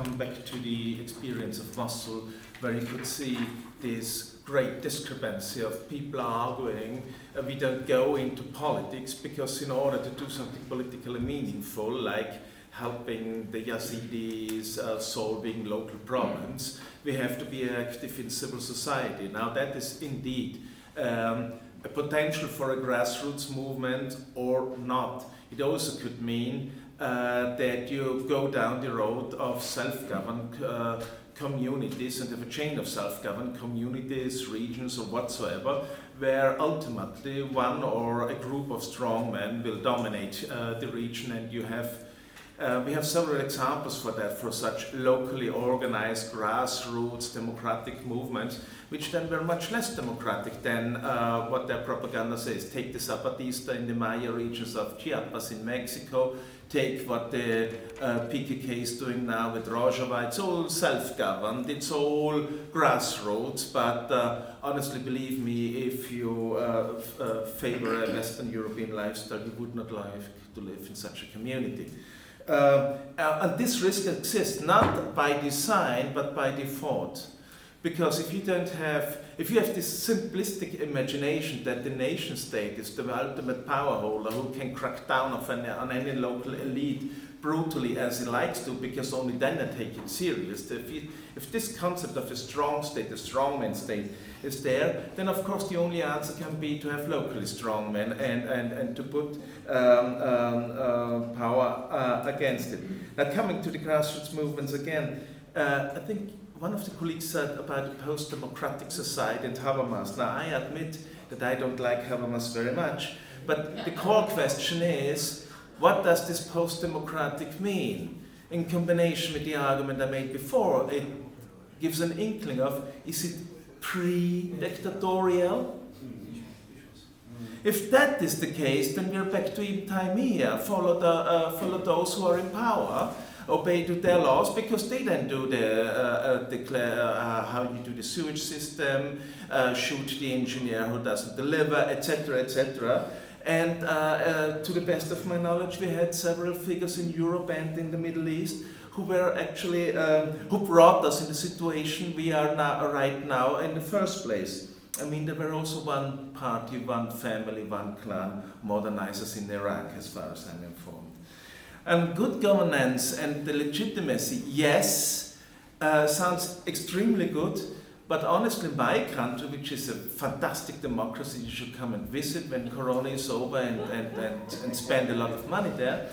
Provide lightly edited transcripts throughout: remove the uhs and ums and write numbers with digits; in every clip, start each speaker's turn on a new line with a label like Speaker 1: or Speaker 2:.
Speaker 1: come back to the experience of Mosul, where you could see this great discrepancy of people arguing we don't go into politics because in order to do something politically meaningful, like helping the Yazidis, solving local problems, we have to be active in civil society. Now that is indeed a potential for a grassroots movement or not. It also could mean that you go down the road of self-governed communities and have a chain of self-governed communities, regions or whatsoever, where ultimately one or a group of strongmen will dominate the region, and you have we have several examples for that, for such locally organized grassroots democratic movements, which then were much less democratic than what their propaganda says. Take the Zapatista in the Maya regions of Chiapas in Mexico, take what the PKK is doing now with Rojava. It's all self-governed, it's all grassroots, but honestly, believe me, if you favor a Western European lifestyle, you would not like to live in such a community. And this risk exists not by design but by default, because if you have this simplistic imagination that the nation state is the ultimate power holder who can crack down on any local elite brutally as he likes to, because only then they take it serious. If this concept of a strong state, a strongman state, is there, then of course the only answer can be to have locally strong men and to put power against it. Now coming to the grassroots movements again, I think one of the colleagues said about a post-democratic society and Habermas. Now I admit that I don't like Habermas very much, but the core question is, what does this post-democratic mean? In combination with the argument I made before, it gives an inkling of, is it pre-dictatorial? If that is the case, then we're back to Ibn follow those who are in power, obey to their laws, because they then do declare how you do the sewage system, shoot the engineer who doesn't deliver, etc., etc. And to the best of my knowledge, we had several figures in Europe and in the Middle East who were actually, who brought us in the situation we are now, right now in the first place. I mean, there were also one party, one family, one clan modernizers in Iraq, as far as I'm informed. And good governance and the legitimacy, yes, sounds extremely good. But honestly, my country, which is a fantastic democracy, you should come and visit when Corona is over and spend a lot of money there.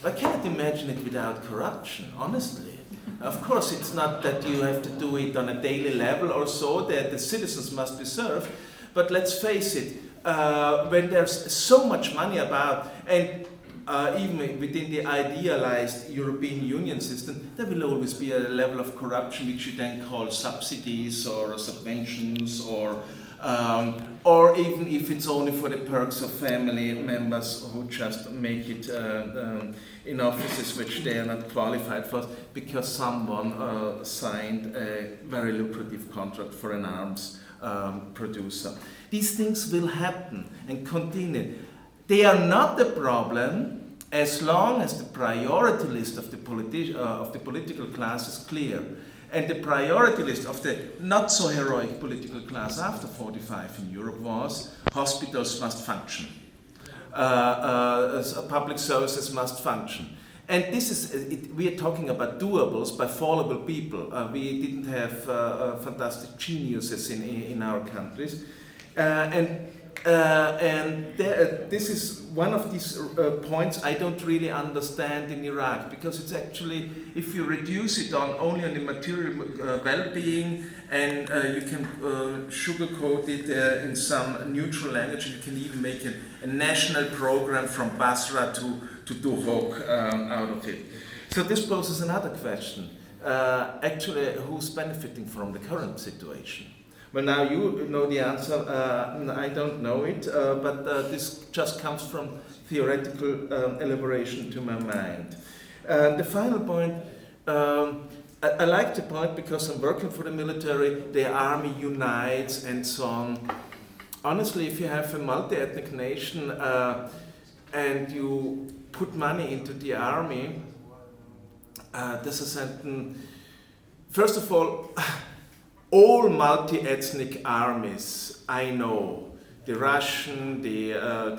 Speaker 1: I cannot imagine it without corruption, honestly. Of course, it's not that you have to do it on a daily level or so, that the citizens must be served. But let's face it, when there's so much money about, and even within the idealized European Union system, there will always be a level of corruption which you then call subsidies or subventions, or even if it's only for the perks of family members who just make it in offices which they are not qualified for because someone signed a very lucrative contract for an arms producer. These things will happen and continue. They are not the problem as long as the priority list of the political class is clear. And the priority list of the not so heroic political class after 45 in Europe was hospitals must function. Public services must function. And this is, we are talking about doables by fallible people. We didn't have fantastic geniuses in our countries. This is one of these points I don't really understand in Iraq, because it's actually, if you reduce it only on the material well-being, and you can sugarcoat it in some neutral language, and you can even make a national program from Basra to Duhok out of it. So this poses another question. Actually, who's benefiting from the current situation? Well, now you know the answer. I don't know it, but this just comes from theoretical elaboration to my mind. The final point, I like the point because I'm working for the military, the army unites and so on. Honestly, if you have a multi-ethnic nation and you put money into the army, Das ist first of all multi-ethnic armies I know, the Russian, the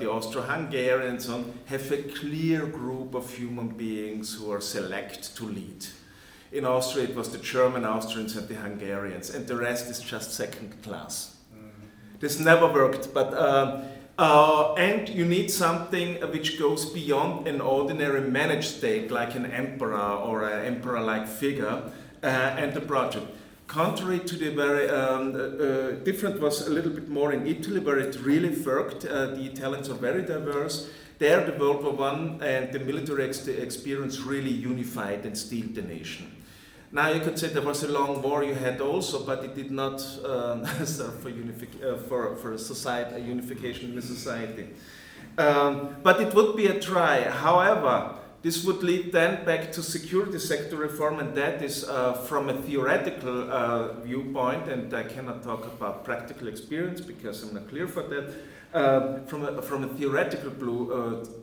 Speaker 1: Austro-Hungarian and so on, have a clear group of human beings who are select to lead. In Austria it was the German, Austrians and the Hungarians, and the rest is just second class. This never worked, but and you need something which goes beyond an ordinary managed state, like an emperor or an emperor-like figure, and the project. Contrary to the very different was a little bit more in Italy, where it really worked. The Italians are very diverse. There, the World War I and the military experience really unified and steeled the nation. Now you could say there was a long war you had also, but it did not serve for a society, a unification in the society. But it would be a try. However, this would lead then back to security sector reform, and that is from a theoretical viewpoint, and I cannot talk about practical experience because I'm not clear for that. From a theoretical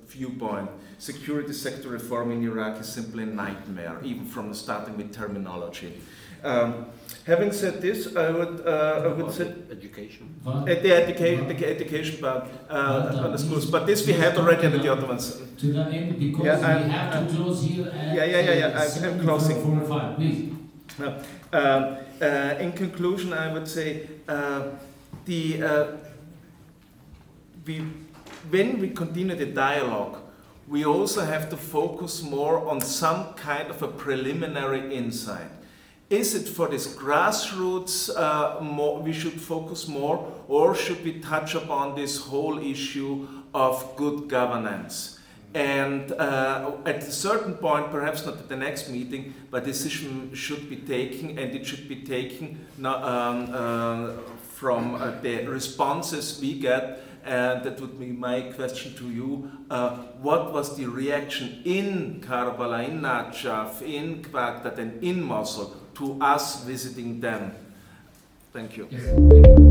Speaker 1: viewpoint, security sector reform in Iraq is simply a nightmare, even from starting with terminology. Having said this, I would say
Speaker 2: education.
Speaker 1: The education part on the schools, but this we had already in the other ones.
Speaker 3: To the end, because we have to close here at
Speaker 1: I'm closing.
Speaker 3: 4 or 5, please.
Speaker 1: In conclusion, I would say when we continue the dialogue, we also have to focus more on some kind of a preliminary insight. Is it for this grassroots we should focus more, or should we touch upon this whole issue of good governance? And at a certain point, perhaps not at the next meeting, but decision should be taken, and it should be taken from the responses we get. And that would be my question to you. What was the reaction in Karbala, in Najaf, in Baghdad and in Mosul to us visiting them? Thank you.
Speaker 3: Yes, thank you.